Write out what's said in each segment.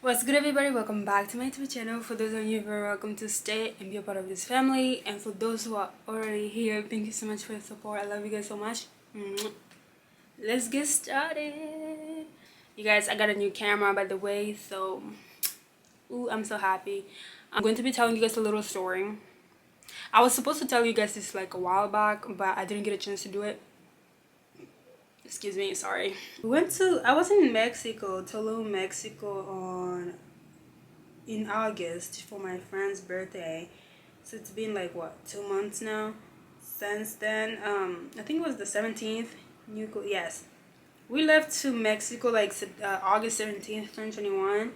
What's good, everybody? Welcome back to my YouTube channel. For those of you who are welcome to stay and be a part of this family, and for those who are already here, thank you so much for your support. I love you guys so much. Let's get started. You guys, I got a new camera, by the way, so I'm so happy. I'm going to be telling you guys a little story. I was supposed to tell you guys this like a while back, but I didn't get a chance to do it. Excuse me, sorry. I was in Mexico, Tulum, Mexico in August for my friend's birthday. So it's been like what, 2 months now since then. I think it was the 17th. Yes, we left to Mexico like August 17th, 2021,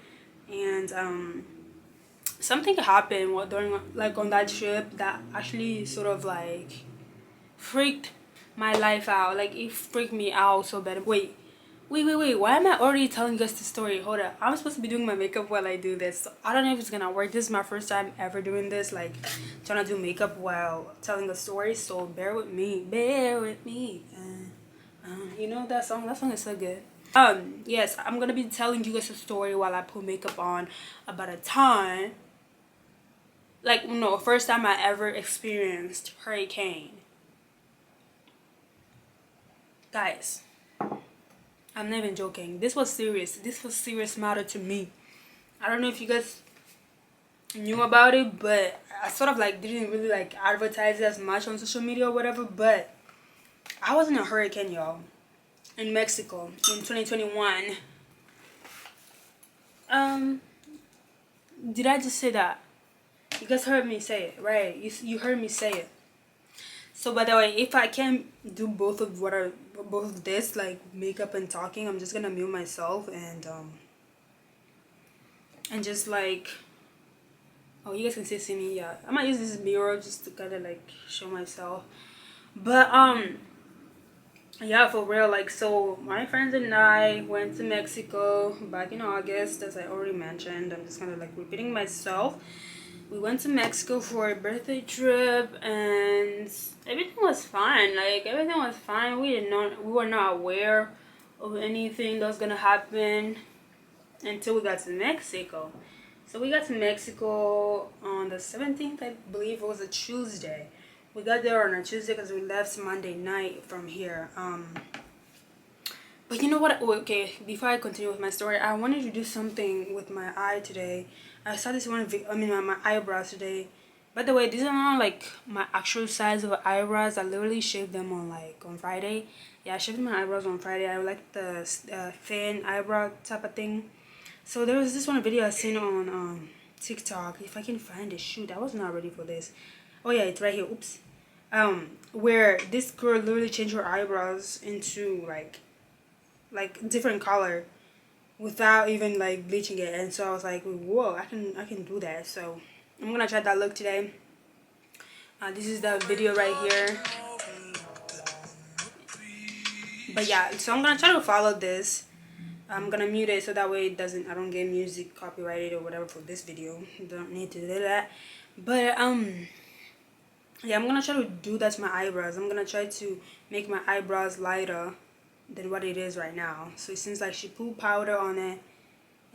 and something happened during like on that trip that actually sort of like freaked my life out. Like it freaked me out so bad. Wait, why am I already telling you guys the story? Hold up, I'm supposed to be doing my makeup while I do this, so I don't know if it's gonna work. This is my first time ever doing this, like trying to do makeup while telling a story, so bear with me. You know that song is so good. Yes, I'm gonna be telling you guys a story while I put makeup on about a time, like, no, first time I ever experienced hurricane. Guys, I'm not even joking. This was serious. This was serious matter to me. I don't know if you guys knew about it, but I sort of like didn't really like advertise it as much on social media or whatever. But I was in a hurricane, y'all, in Mexico in 2021. Did I just say that? You guys heard me say it, right? You heard me say it. So by the way, if I can't do both of this, like makeup and talking, I'm just gonna mute myself and just like, oh, you guys can still see me. Yeah, I might use this mirror just to kind of like show myself. But yeah, for real. Like, so my friends and I went to Mexico back in August, as I already mentioned. I'm just kind of like repeating myself. We went to Mexico for a birthday trip, and everything was fine. Like, everything was fine. We were not aware of anything that was gonna happen until we got to Mexico. So we got to Mexico on the 17th, I believe it was a Tuesday. We got there on a Tuesday because we left Monday night from here. But you know what? Okay, before I continue with my story, I wanted to do something with my eye today. I saw this one, my eyebrows today. By the way, these are not like my actual size of eyebrows. I literally shaved them on Friday. Yeah, I shaved my eyebrows on Friday. I like the thin eyebrow type of thing. So there was this one video I seen on TikTok. If I can find it, shoot, I was not ready for this. Oh yeah, it's right here. Oops. Where this girl literally changed her eyebrows into like different color without even like bleaching it, and so I was like, whoa, I can do that. So I'm gonna try that look today. This is the video right here. But yeah, so I'm gonna try to follow this. I'm gonna mute it so that way I don't get music copyrighted or whatever for this video. You don't need to do that. But yeah, I'm gonna try to do that to my eyebrows. I'm gonna try to make my eyebrows lighter than what it is right now. So it seems like she put powder on it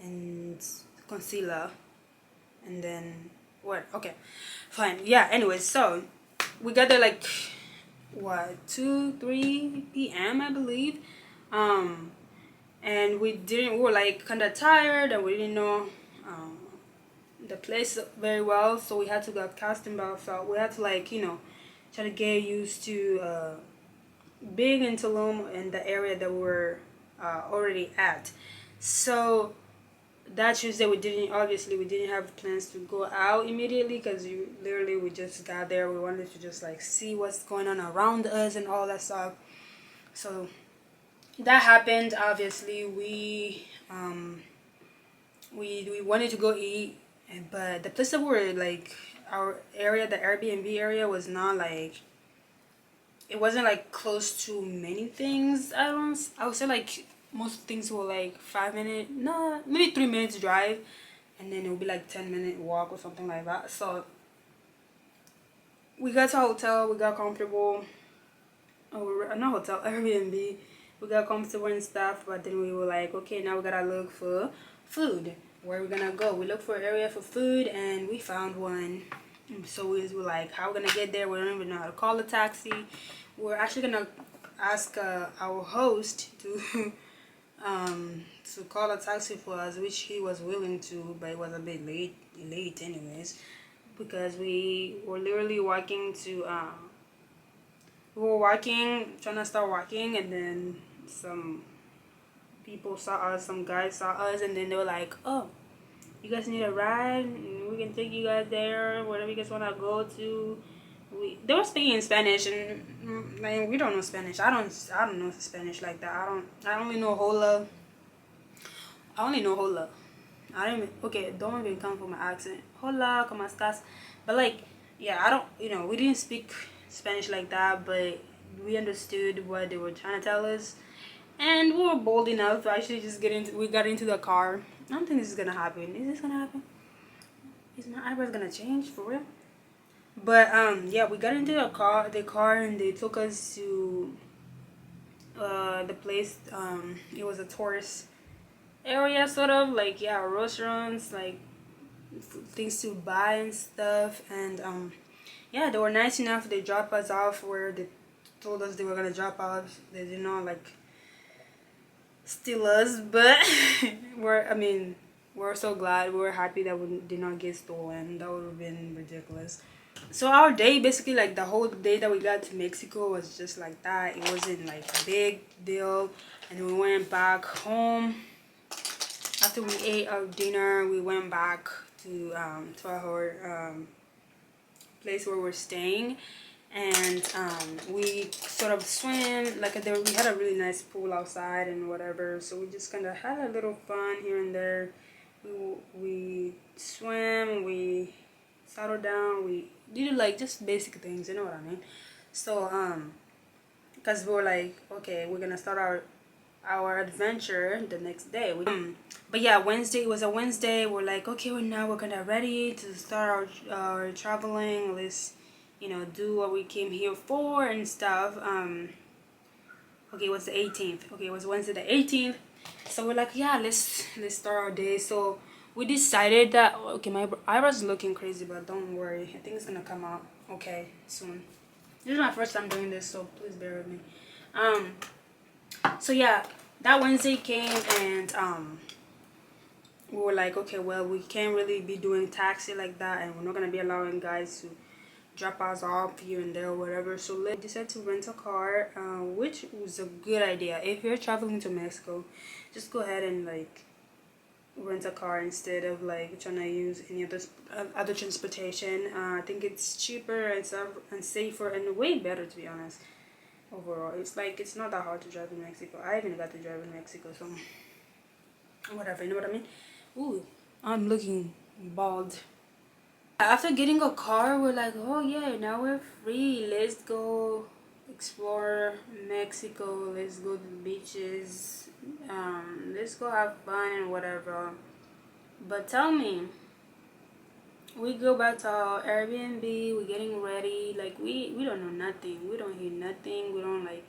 and concealer, and then what? Okay, fine. Yeah, anyways, so we got there like what, 2-3 p.m. I believe. And we were like kind of tired, and we didn't know the place very well, so we had to get accustomed ourselves. We had to, like, try to get used to being in Tulum in the area that we were already at. So that Tuesday we didn't have plans to go out immediately, because we just got there. We wanted to just like see what's going on around us and all that stuff. So that happened. Obviously, we wanted to go eat, but the place that we were, like, our area, the Airbnb area, was not like, it wasn't like close to many things. I would say like most things were like 5 minute, no, maybe 3 minutes drive, and then it would be like 10-minute walk or something like that. So we got to a hotel, we got comfortable, or not hotel, Airbnb. We got comfortable and stuff, but then we were like, okay, now we gotta look for food. where we're gonna go. We looked for an area for food and we found one. So we were like, how we're gonna get there? We don't even know how to call a taxi. We're actually gonna ask our host to call a taxi for us, which he was willing to, but it was a bit late anyways, because we were literally walking to we were walking, trying to start walking, and then some people saw us, some guys saw us, and then they were like, oh, you guys need a ride? We can take you guys there, wherever you guys want to go to. They were speaking in Spanish, and like, we don't know Spanish. I don't know Spanish like that. I only know hola. I only know hola. I don't even, okay, don't even come for my accent. Hola, ¿cómo estás? But like, yeah, I don't, we didn't speak Spanish like that, but we understood what they were trying to tell us. And we were bold enough to actually just we got into the car. I don't think this is gonna happen. Is this gonna happen? Is my eyebrows gonna change for real? But yeah, we got into the car and they took us to the place. It was a tourist area, sort of like, yeah, restaurants, like things to buy and stuff. And yeah, they were nice enough. They dropped us off where they told us they were gonna drop off. They did not like steal us, but we're so glad. We were happy that we did not get stolen. That would have been ridiculous. So our day, basically, like the whole day that we got to Mexico was just like that. It wasn't like a big deal. And we went back home. After we ate our dinner, we went back to our place where we're staying. And we sort of swam, like we had a really nice pool outside and whatever, so we just kind of had a little fun here and there. We swam, we settled down, we did like just basic things, you know what I mean? So because we were like, okay, we're gonna start our adventure the next day. But yeah, Wednesday, it was a Wednesday. We're like, okay, well, now we're kind of ready to start our traveling. Let's do what we came here for and stuff. Okay, it was the 18th. Okay, it was Wednesday the 18th. So we're like, yeah, let's start our day. So we decided that, okay, my eyebrows looking crazy, but don't worry, I think it's gonna come out okay soon. This is my first time doing this, so please bear with me. So yeah, that Wednesday came and we were like, okay, well, we can't really be doing taxi like that, and we're not gonna be allowing guys to drop us off here and there or whatever. So let's decide to rent a car, which was a good idea. If you're traveling to Mexico, just go ahead and like rent a car instead of like trying to use any other transportation. I think it's cheaper and safer and way better, to be honest. Overall, it's like, it's not that hard to drive in Mexico. I even got to drive in Mexico, so whatever, you know what I mean? Ooh, I'm looking bald. After getting a car, we're like, oh yeah, now we're free. Let's go explore Mexico. Let's go to the beaches. Let's go have fun and whatever. But tell me, we go back to our Airbnb. We're getting ready. Like we don't know nothing. We don't hear nothing. We don't like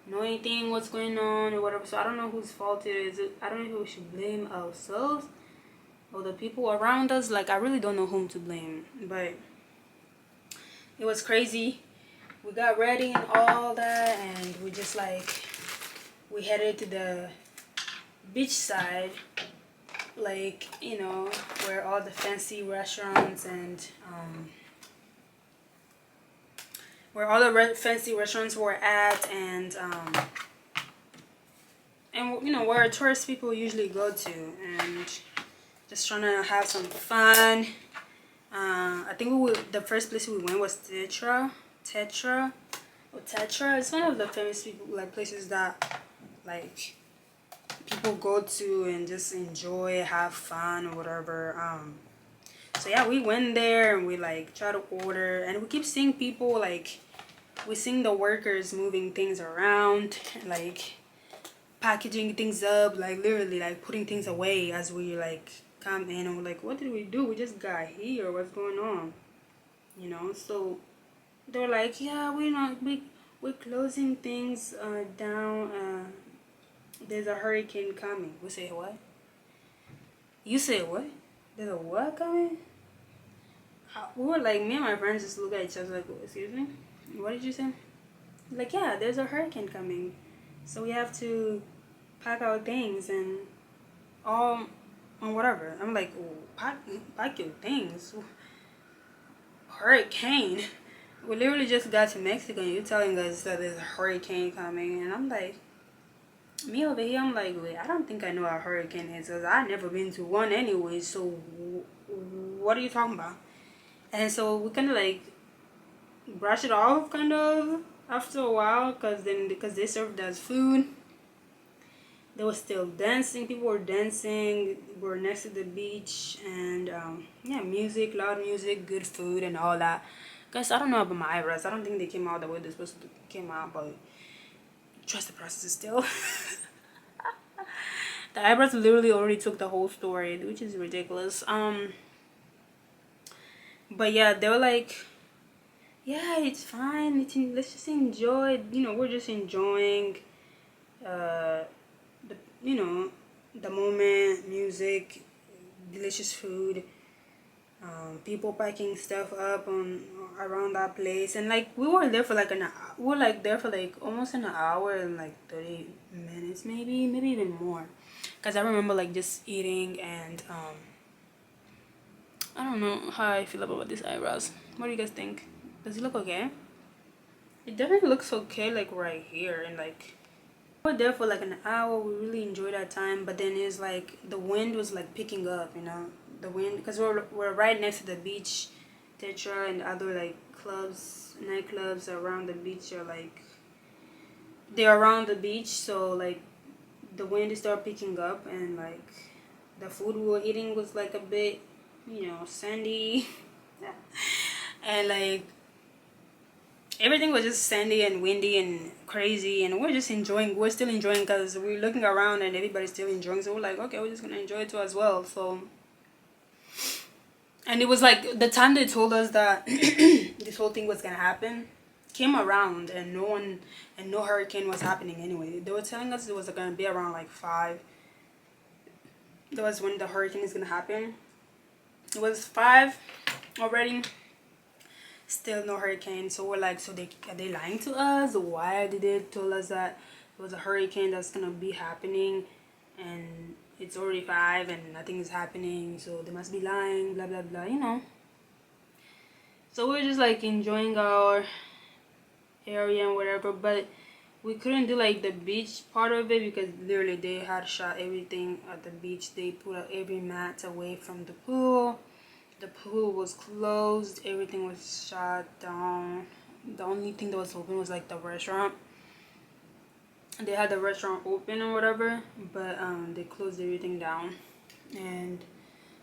know anything what's going on or whatever. So I don't know whose fault it is. I don't know if we should blame ourselves or the people around us. Like, I really don't know whom to blame, but it was crazy. We got ready and all that, and we just like, we headed to the beach side, like, where all the fancy restaurants and where all the fancy restaurants were at, and where tourist people usually go to, and just trying to have some fun. I think the first place we went was Tetra. It's one of the famous places that like people go to and just enjoy, have fun or whatever. So yeah, we went there and we like try to order, and we keep seeing people, like we seeing the workers moving things around, like packaging things up, like literally like putting things away as we like come in, and we're like, what did we do? We just got here, what's going on? So they're like, yeah, we're closing things down. There's a hurricane coming. We say what? You said what? There's a what coming? We were like, me and my friends just look at each other like, excuse me? What did you say? Like, yeah, there's a hurricane coming. So we have to pack our things and all and whatever. I'm like, oh, pack your things. Hurricane. We literally just got to Mexico and you're telling us that there's a hurricane coming. And I'm like, me over here, I'm like, wait, I don't think I know what a hurricane is because I've never been to one anyway. So what are you talking about? And so we kind of like brush it off kind of after a while because they served us food. They were still dancing. People were dancing. We were next to the beach and yeah, music, loud music, good food and all that. Guys, I don't know about my eyebrows. I don't think they came out the way they're supposed to came out, but trust the process still. The eyebrows literally already took the whole story, which is ridiculous. But yeah, they were like, yeah, it's fine. Let's just enjoy. You know, we're just enjoying, the you know, the moment, music, delicious food, people packing stuff up on around that place, and like we were there for like we were like there for like almost an hour and like 30 minutes, maybe even more, because I remember like just eating and I don't know how I feel about these eyebrows. What do you guys think? Does it look okay? It definitely looks okay, like right here, and like we were there for like an hour. We really enjoyed our time, but then it's like the wind was like picking up, you know, the wind, because we're right next to the beach. Tetra and other like nightclubs around the beach are like they're around the beach, so like the wind started picking up and like the food we were eating was like a bit, you know, sandy. And like everything was just sandy and windy and crazy, and we're still enjoying because we're looking around and everybody's still enjoying, so we're like, okay, we're just gonna enjoy it too as well. So, and it was like the time they told us that this whole thing was gonna happen came around, and no hurricane was happening anyway. They were telling us it was gonna be around like 5. That was when the hurricane is gonna happen. It was 5 already, still no hurricane. So we're like, so are they lying to us? Why did they tell us that it was a hurricane that's gonna be happening and it's already 5 and nothing is happening, so they must be lying, blah blah blah, you know. So we're just like enjoying our area and whatever, but we couldn't do like the beach part of it because literally they had shot everything at the beach. They put out every mat away from the pool. The pool was closed, everything was shut down. The only thing that was open was like the restaurant. They had the restaurant open or whatever, but they closed everything down. And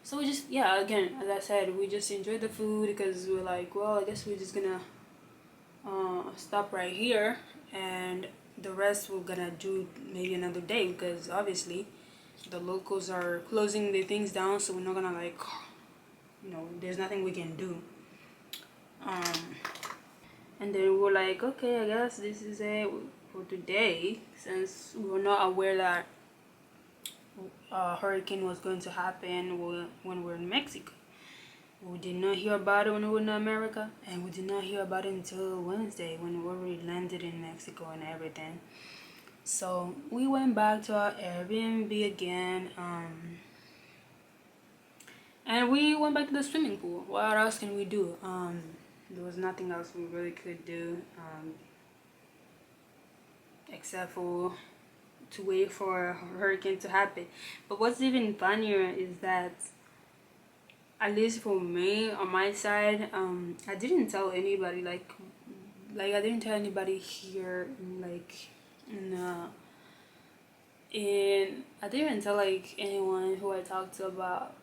so we just, yeah, again, as I said, we just enjoyed the food because we were like, well, I guess we're just gonna stop right here, and the rest we're gonna do maybe another day because obviously the locals are closing their things down, so we're not gonna like, you know, there's nothing we can do. And then we're like, okay, I guess this is it for today, since we were not aware that a hurricane was going to happen when we're in Mexico. We did not hear about it when we were in America, and we did not hear about it until Wednesday when we already landed in Mexico and everything. So we went back to our Airbnb again, and we went back to the swimming pool. What else can we do? There was nothing else we really could do, except for to wait for a hurricane to happen. But what's even funnier is that, at least for me on my side, I didn't tell anybody, like I didn't tell anybody here, like I didn't even tell like anyone who I talked to about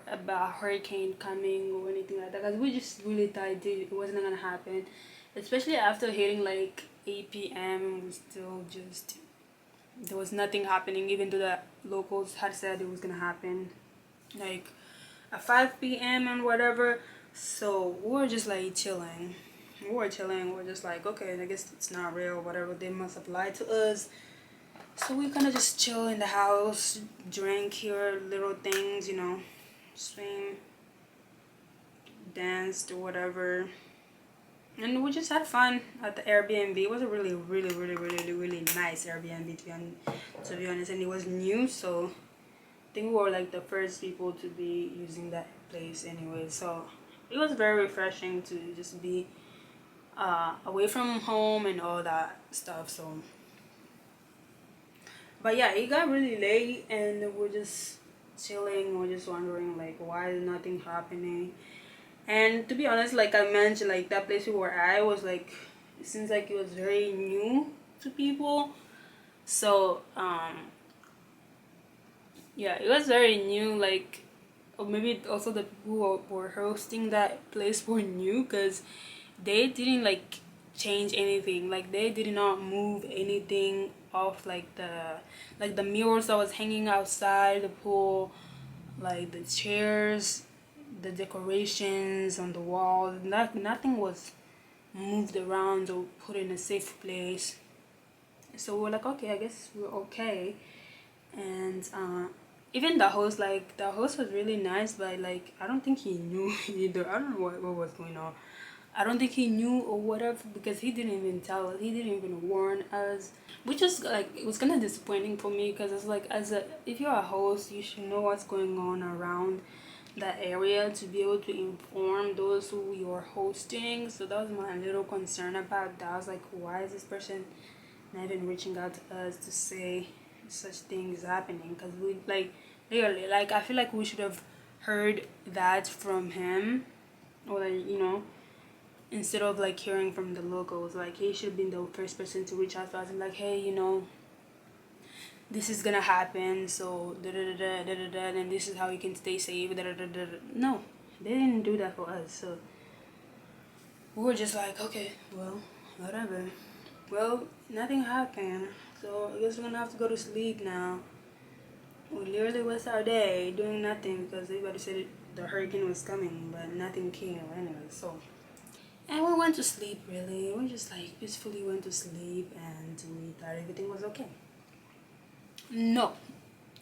about hurricane coming or anything like that, because we just really thought it wasn't gonna happen, especially after hitting like 8 p.m. We still just, there was nothing happening, even though the locals had said it was gonna happen like at 5 p.m. and whatever. So we were just like chilling. We're just like, okay, I guess it's not real, whatever, they must have lied to us. So we kind of just chill in the house, drink here, little things, you know, swim, danced or whatever. And we just had fun at the Airbnb. It was a really, really, really, really, really nice Airbnb to be honest. And it was new, so I think we were like the first people to be using that place anyway. So it was very refreshing to just be away from home and all that stuff. So, but yeah, it got really late and we're just chilling. We're just wondering like why is nothing happening. And to be honest, like I mentioned, like that place we were at was like, it seems like it was very new to people. So yeah, it was very new. Like, or maybe also the people who were hosting that place were new, because they didn't like change anything. Like they did not move anything off, like the mirrors that was hanging outside the pool, like the chairs, the decorations on the walls. Nothing was moved around or put in a safe place. So we're like, okay, I guess we're okay. And even the host was really nice, but like I don't think he knew either. I don't know what was going on. I don't think he knew or whatever, because he didn't even tell us. He didn't even warn us. Which is like, it was kind of disappointing for me, because it's like, if you're a host, you should know what's going on around that area to be able to inform those who you're hosting. So that was my little concern about that. I was like, why is this person not even reaching out to us to say such things happening? Because we like, literally, like I feel like we should have heard that from him, or like, you know, instead of like hearing from the locals. Like he should have been the first person to reach out to us and like, hey, you know, this is gonna happen, so da da da da da da, and this is how you can stay safe. Da, da, da, da. No, they didn't do that for us. So we were just like, okay, well, whatever. Well, nothing happened, so I guess we're gonna have to go to sleep now. We literally was our day doing nothing, because everybody said the hurricane was coming, but nothing came anyway. So, and we went to sleep. Really, we just like peacefully went to sleep, and we thought everything was okay. No,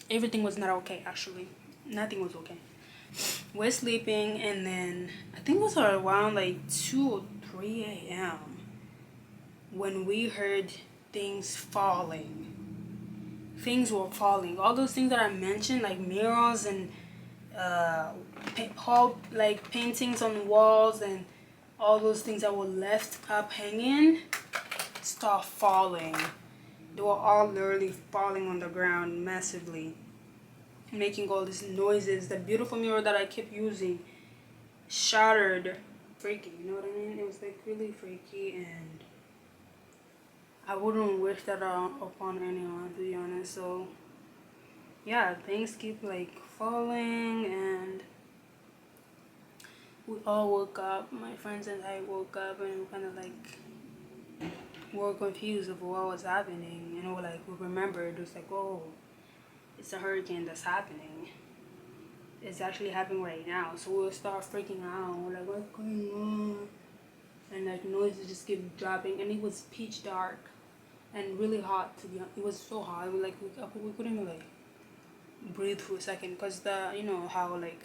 everything was not okay, actually. Nothing was okay. We're sleeping, and then I think it was around like 2 or 3 a.m. when we heard things falling. Things were falling. All those things that I mentioned, like mirrors and like paintings on walls and all those things that were left up hanging, start falling. They were all literally falling on the ground massively, making all these noises. The beautiful mirror that I kept using shattered. Freaky, you know what I mean? It was like really freaky, and I wouldn't wish that upon anyone, to be honest. So yeah, things keep like falling, and we all woke up. My friends and I woke up, and we kind of like were confused of what was happening. You know, like we remembered, it was like, oh, it's a hurricane that's happening. It's actually happening right now. So we'll start freaking out. We're like, what's going on? And like noises just keep dropping, and it was pitch dark and really hot. To be honest, it was so hot. We couldn't even like breathe for a second, because the, you know how like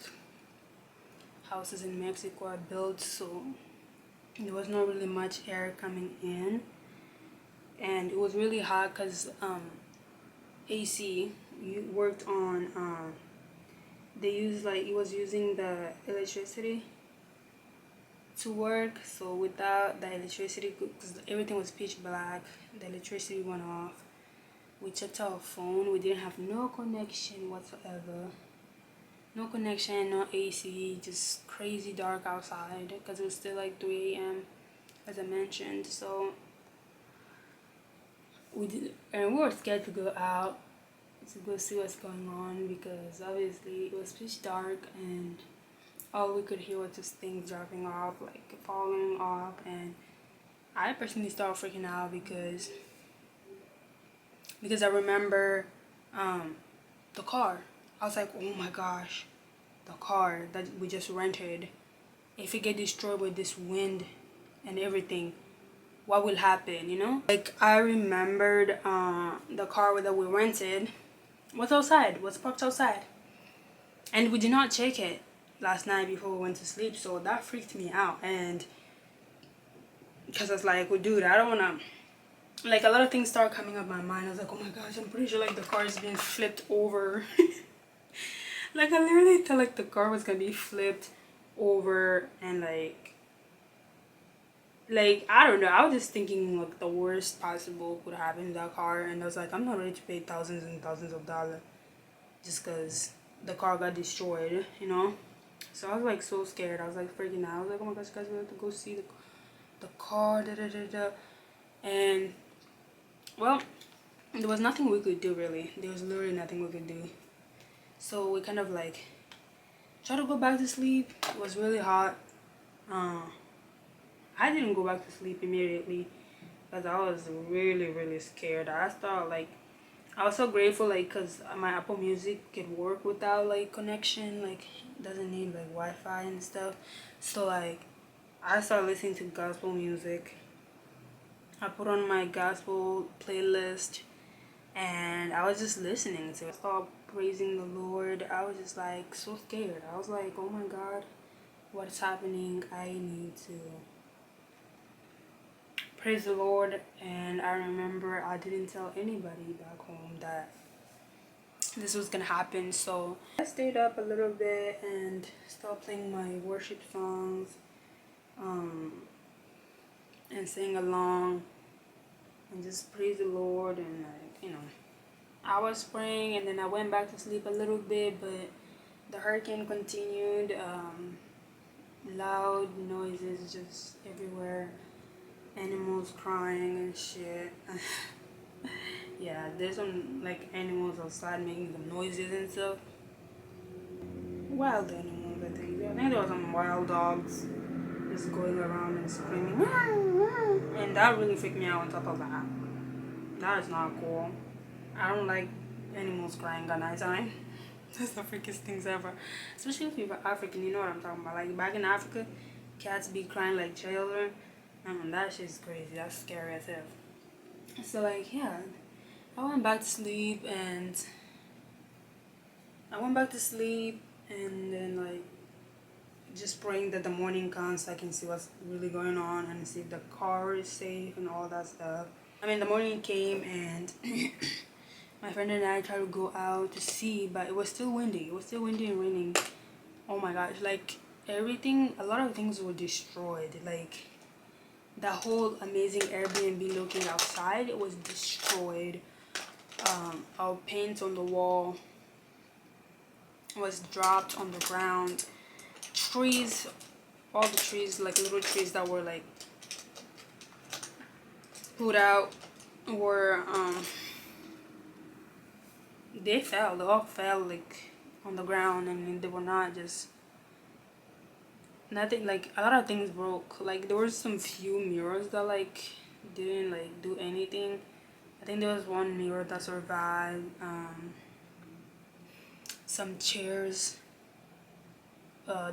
houses in Mexico are built, so there was not really much air coming in, and it was really hot because AC worked on they used like, it was using the electricity to work. So without the electricity, because everything was pitch black, the electricity went off. We checked our phone, we didn't have no connection whatsoever. No connection, no AC, just crazy dark outside, because it was still like 3 a.m. as I mentioned. So we were scared to go out to go see what's going on, because obviously it was pitch dark, and all we could hear was just things dropping off, like falling off. And I personally started freaking out, because I remember the car. I was like, oh my gosh, the car that we just rented, if it get destroyed with this wind and everything, what will happen, you know? Like, I remembered the car that we rented was outside, was parked outside, and we did not check it last night before we went to sleep. So that freaked me out. And because I was like, well, dude, I don't want to, like, a lot of things started coming up in my mind. I was like, oh my gosh, I'm pretty sure like the car is being flipped over. Like, I literally thought like the car was gonna be flipped over, and like I don't know, I was just thinking like the worst possible could happen to that car. And I was like, I'm not ready to pay thousands and thousands of dollars just because the car got destroyed, you know? So I was like so scared. I was like freaking out. I was like, oh my gosh, guys, we have to go see the car, da da da da. And well, there was nothing we could do really. There was literally nothing we could do. So we kind of like tried to go back to sleep. It was really hot. I didn't go back to sleep immediately because I was really scared. I thought like, I was so grateful like because my Apple Music could work without like connection, like doesn't need like Wi-Fi and stuff. So like I started listening to gospel music. I put on my gospel playlist and I was just listening to it. I started praising the Lord. I was just like so scared. I was like, oh my God, what's happening? I need to praise the Lord. And I remember I didn't tell anybody back home that this was gonna happen. So I stayed up a little bit and started playing my worship songs, and sing along and just praise the Lord. And like, you know, I was praying and then I went back to sleep a little bit, but the hurricane continued. Loud noises just everywhere, animals crying and shit. Yeah, there's some like animals outside making some noises and stuff. Wild animals, I think. I think there were some wild dogs just going around and screaming. And that really freaked me out on top of that. That is not cool. I don't like animals crying at night time. That's the freakiest things ever. Especially if you're African, you know what I'm talking about. Like back in Africa, cats be crying like children. That shit's crazy. That's scary as hell. So like, yeah, I went back to sleep and then like just praying that the morning comes so I can see what's really going on and see if the car is safe and all that stuff. I mean, the morning came and my friend and I tried to go out to see, but it was still windy. It was still windy and raining. Oh my gosh, like everything, a lot of things were destroyed. Like the whole amazing Airbnb looking outside, it was destroyed. Our paint on the wall was dropped on the ground. Trees, all the trees, like little trees that were like put out were they all fell like on the ground, and they were not just nothing, like a lot of things broke. Like there were some few mirrors that like didn't like do anything. I think there was one mirror that survived. Some chairs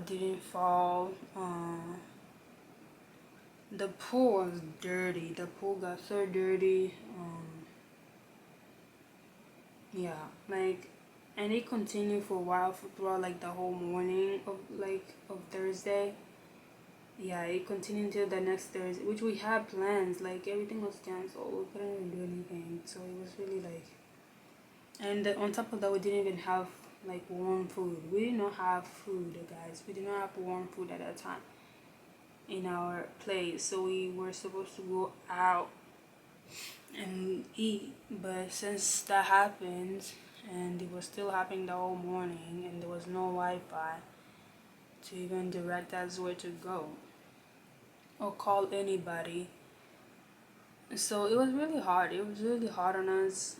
didn't fall. The pool was dirty. The pool got so dirty. Yeah, like, and it continued for a while, throughout like the whole morning of Thursday. Yeah, it continued until the next Thursday, which we had plans. Like everything was canceled. We couldn't even do anything. So it was really like, and on top of that, we didn't even have like warm food. We did not have food, guys. We did not have warm food at that time in our place. So we were supposed to go out and eat, but since that happened and it was still happening the whole morning and there was no Wi-Fi to even direct us where to go or call anybody, so it was really hard. It was really hard on us.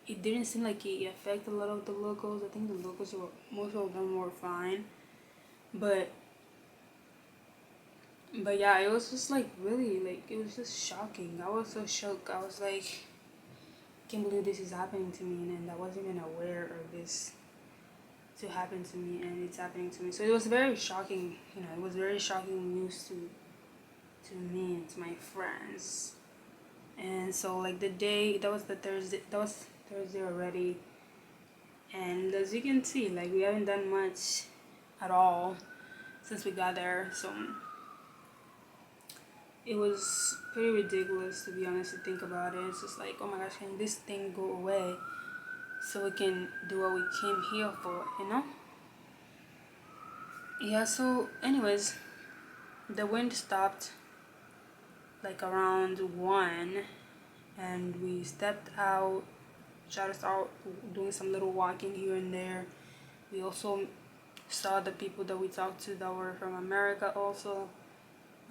It didn't seem like it affected a lot of the locals. I think the locals were, most of them were fine, but yeah, it was just like really, like, it was just shocking. I was so shocked. I was like, I can't believe this is happening to me, and I wasn't even aware of this to happen to me, and it's happening to me. So it was very shocking, you know, it was very shocking news to to me and to my friends. And so like the day, that was Thursday already, and as you can see, like we haven't done much at all since we got there. So it was pretty ridiculous, to be honest, to think about it. It's just like, oh my gosh, can this thing go away so we can do what we came here for, you know? Yeah, so anyways, the wind stopped like around 1, and we stepped out, tried to start doing some little walking here and there. We also saw the people that we talked to that were from America also,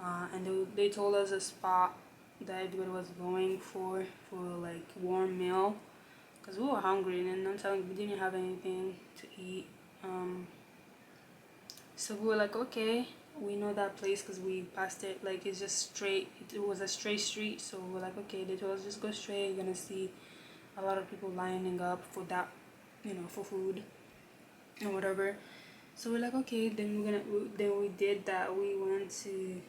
and they told us a spot that everybody was going for like warm meal, because we were hungry, and I'm telling you, we didn't have anything to eat. So we were like, okay, we know that place because we passed it. Like it's just straight. It was a straight street. So we were like, okay. They told us just go straight. You're gonna see a lot of people lining up for that, you know, for food and whatever. So we're like, okay. Then we did that. We went to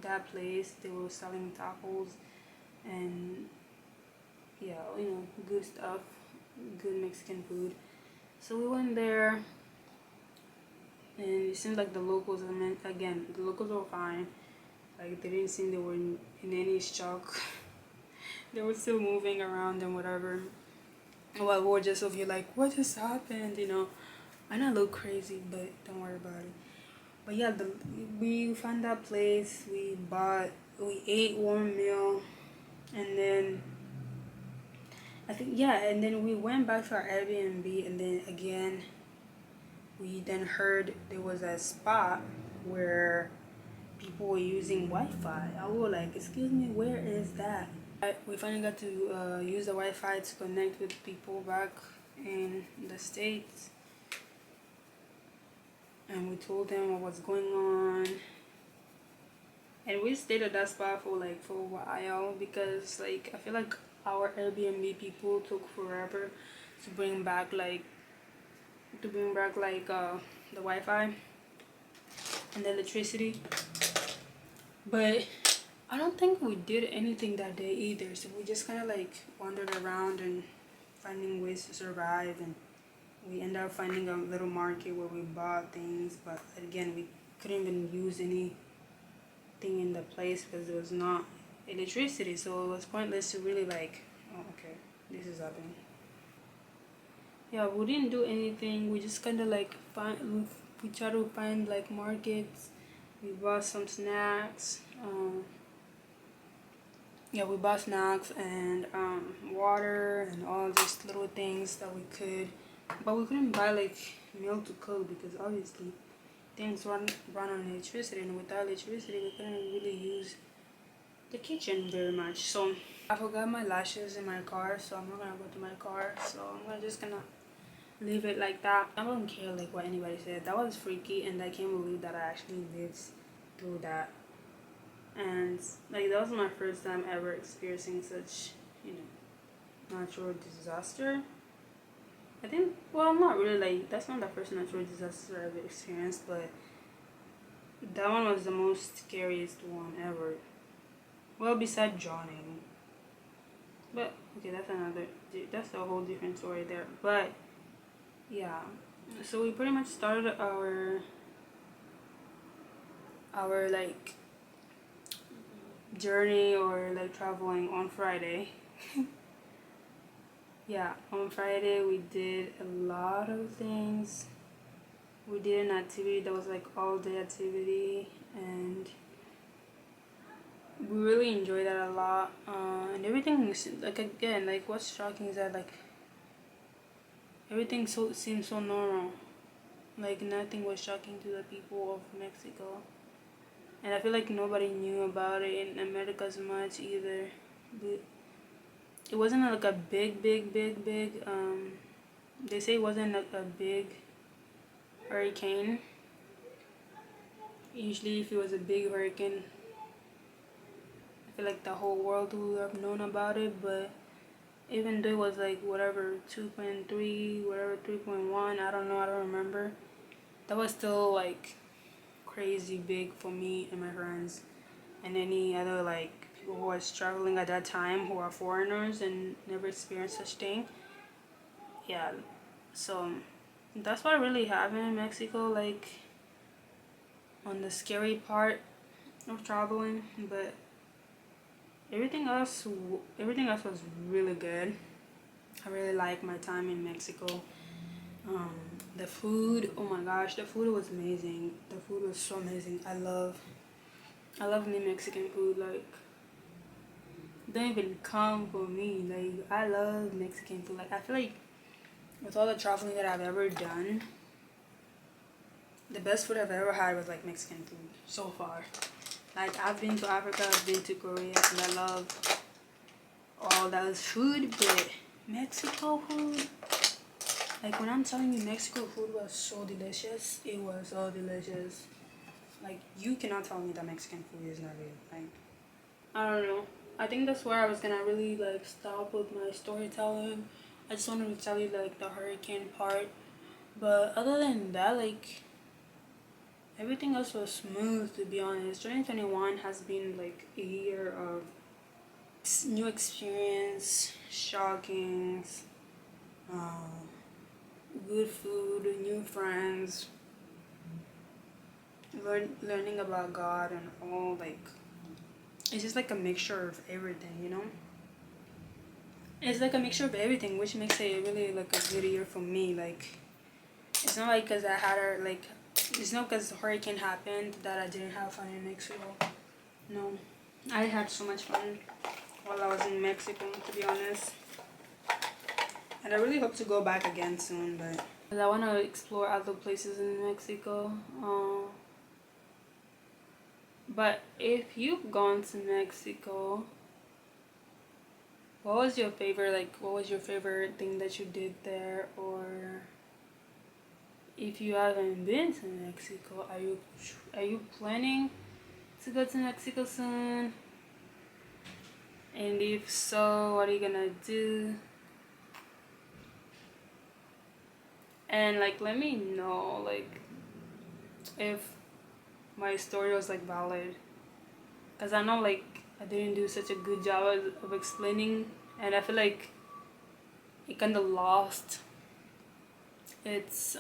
that place. They were selling tacos and yeah, you know, good stuff, good Mexican food. So we went there. And it seemed like the locals, I mean, again, the locals were fine. Like, they didn't seem they were in any shock. They were still moving around and whatever. While we were just over here like, what just happened, you know? I know I look crazy, but don't worry about it. But yeah, we found that place. We ate warm meal. And then, I think, yeah, and then we went back to our Airbnb. And then again, we then heard there was a spot where people were using Wi-Fi. I was like, excuse me, where is that? We finally got to use the Wi-Fi to connect with people back in the States. And we told them what was going on. And we stayed at that spot for a while because like I feel like our Airbnb people took forever to bring back the Wi-Fi and the electricity. But I don't think we did anything that day either. So we just kind of like wandered around and finding ways to survive. And we ended up finding a little market where we bought things. But again, we couldn't even use anything in the place because there was not electricity. So it was pointless to really like, oh, okay, this is happening. Yeah, we didn't do anything. We just kind of like we try to find like markets. We bought some snacks. Yeah, we bought snacks and water and all these little things that we could, but we couldn't buy like meal to cook because obviously things run on electricity, and without electricity we couldn't really use the kitchen very much. So I forgot my lashes in my car, so I'm not gonna go to my car. So I'm just gonna leave it like that. I don't care like what anybody said. That was freaky, and I can't believe that I actually lived through that. And like that was my first time ever experiencing such, you know, natural disaster. I think, well, not really, like that's not the first natural disaster I've experienced, but that one was the most scariest one ever. Well, besides drowning. But okay, that's a whole different story there. But yeah, so we pretty much started our like journey or like traveling on Friday. Yeah, on Friday we did a lot of things. We did an activity that was like all day activity, and we really enjoyed that a lot. And everything was like, again, like what's shocking is that like everything seemed so normal. Like nothing was shocking to the people of Mexico. And I feel like nobody knew about it in America as much either. But it wasn't like a big, they say it wasn't like a big hurricane. Usually if it was a big hurricane, I feel like the whole world would have known about it. But even though it was like whatever, 2.3, whatever, 3.1, I don't know, I don't remember. That was still like crazy big for me and my friends. and any other like people who was traveling at that time who are foreigners and never experienced such thing. Yeah, so that's what really happened in Mexico, like on the scary part of traveling. But everything else was really good. I really like my time in Mexico. um the food, oh my gosh, the food was amazing. The food was so amazing. I love me Mexican food. Like, don't even come for me. Like, I love Mexican food. Like, I feel like with all the traveling that I've ever done, the best food I've ever had was like Mexican food so far. Like, I've been to Africa, I've been to Korea, and I love all those food, but Mexico food, like when I'm telling you Mexico food was so delicious, it was so delicious. Like, you cannot tell me that Mexican food is not good. Like, I don't know. I think that's where I was gonna really like stop with my storytelling. I just wanted to tell you like the hurricane part. But other than that, like everything else was smooth, to be honest. 2021 has been like a year of new experience, shockings, uh, good food, new friends, learning about God and all. Like, it's just like a mixture of everything, you know? It's like a mixture of everything, which makes it really like a good year for me. Like, it's not like because I had a like, it's not because the hurricane happened that I didn't have fun in Mexico. No, I had so much fun while I was in Mexico, to be honest. And I really hope to go back again soon, but I want to explore other places in Mexico. But if you've gone to Mexico, what was your favorite, like, what was your favorite thing that you did there? Or if you haven't been to Mexico, are you planning to go to Mexico soon? And if so, what are you gonna do? And like, let me know like if my story was like valid, because I know like I didn't do such a good job of explaining, and I feel like it kind of lost its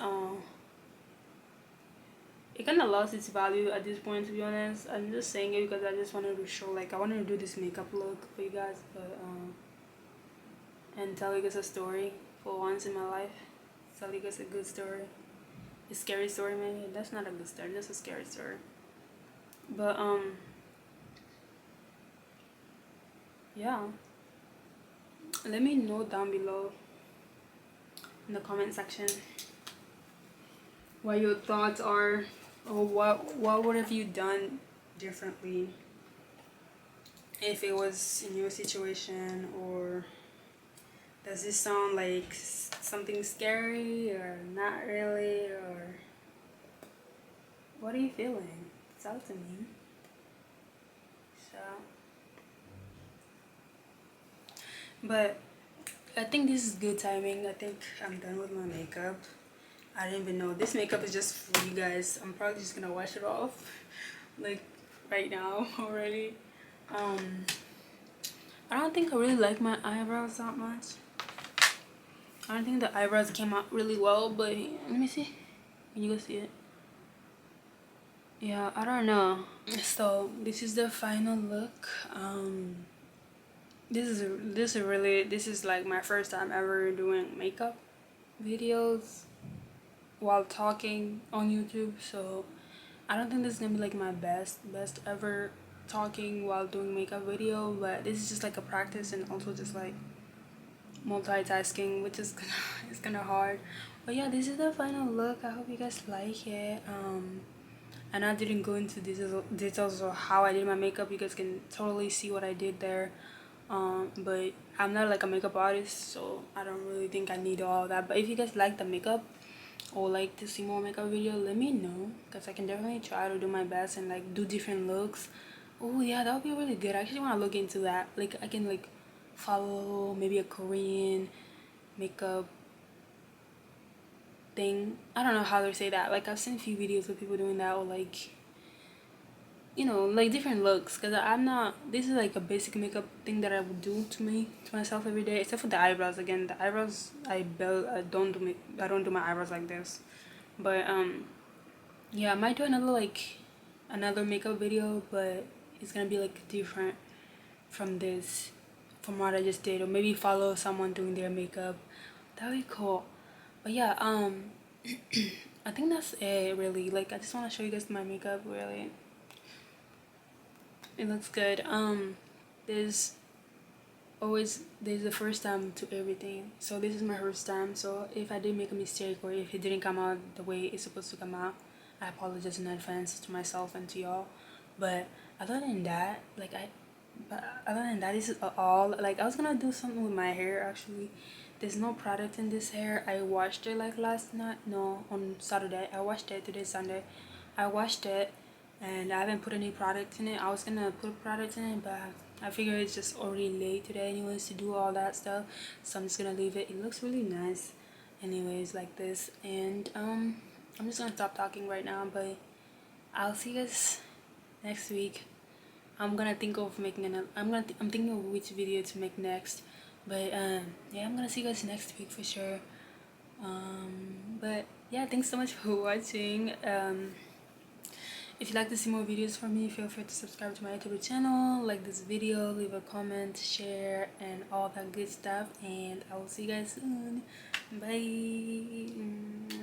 it kind of lost its value at this point, to be honest. I'm just saying it because I just wanted to show, like, I wanted to do this makeup look for you guys, but and tell you guys a story for once in my life. Tell you guys a good story, a scary story. Maybe that's not a good story, just a scary story. But yeah, let me know down below in the comment section what your thoughts are, or what would have you done differently if it was in your situation. Or does this sound like something scary or not really? Or what are you feeling? Talk to me. So, but I think this is good timing. I think I'm done with my makeup. I didn't even know this makeup is just for you guys. I'm probably just gonna wash it off like right now already. I don't think I really like my eyebrows that much. I don't think the eyebrows came out really well, but let me see. Can you go see it? Yeah, I don't know. So this is the final look. This is like my first time ever doing makeup videos while talking on YouTube, so I don't think this is gonna be like my best ever talking while doing makeup video, but this is just like a practice and also just like multitasking, which is it's kind of hard. But yeah, this is the final look. I hope you guys like it. And I didn't go into details of how I did my makeup. You guys can totally see what I did there. But I'm not like a makeup artist, so I don't really think I need all that. But if you guys like the makeup or like to see more makeup video, let me know, because I can definitely try to do my best and like do different looks. Oh yeah, that would be really good. I actually want to look into that. Like, I can like follow maybe a Korean makeup thing. I don't know how to say that. Like, I've seen a few videos of people doing that, or like you know, like different looks, because I'm not, this is like a basic makeup thing that I would do to myself every day, except for the eyebrows. Again, the eyebrows, I don't do I don't do my eyebrows like this. But yeah, I might do another makeup video, but it's gonna be like different from this, from what I just did, or maybe follow someone doing their makeup. That'd be cool. But yeah, I think that's it really. Like, I just want to show you guys my makeup. Really, it looks good. There's the first time to everything, so this is my first time. So if I did make a mistake, or if it didn't come out the way it's supposed to come out, I apologize in advance to myself and to y'all. But other than that, this is all. Like, I was gonna do something with my hair actually. There's no product in this hair. I washed it like last night, no, on Saturday. I washed it. Today Sunday. I washed it, and I haven't put any product in it. I was gonna put product in it, but I figure it's just already late today anyways to do all that stuff, so I'm just gonna leave it. It looks really nice anyways, like this. And I'm just gonna stop talking right now, but I'll see you guys next week. I'm gonna think of making another, I'm thinking of which video to make next. But yeah, I'm gonna see you guys next week for sure. But yeah, thanks so much for watching. If you'd like to see more videos from me, feel free to subscribe to my YouTube channel, like this video, leave a comment, share, and all that good stuff. And I will see you guys soon. Bye.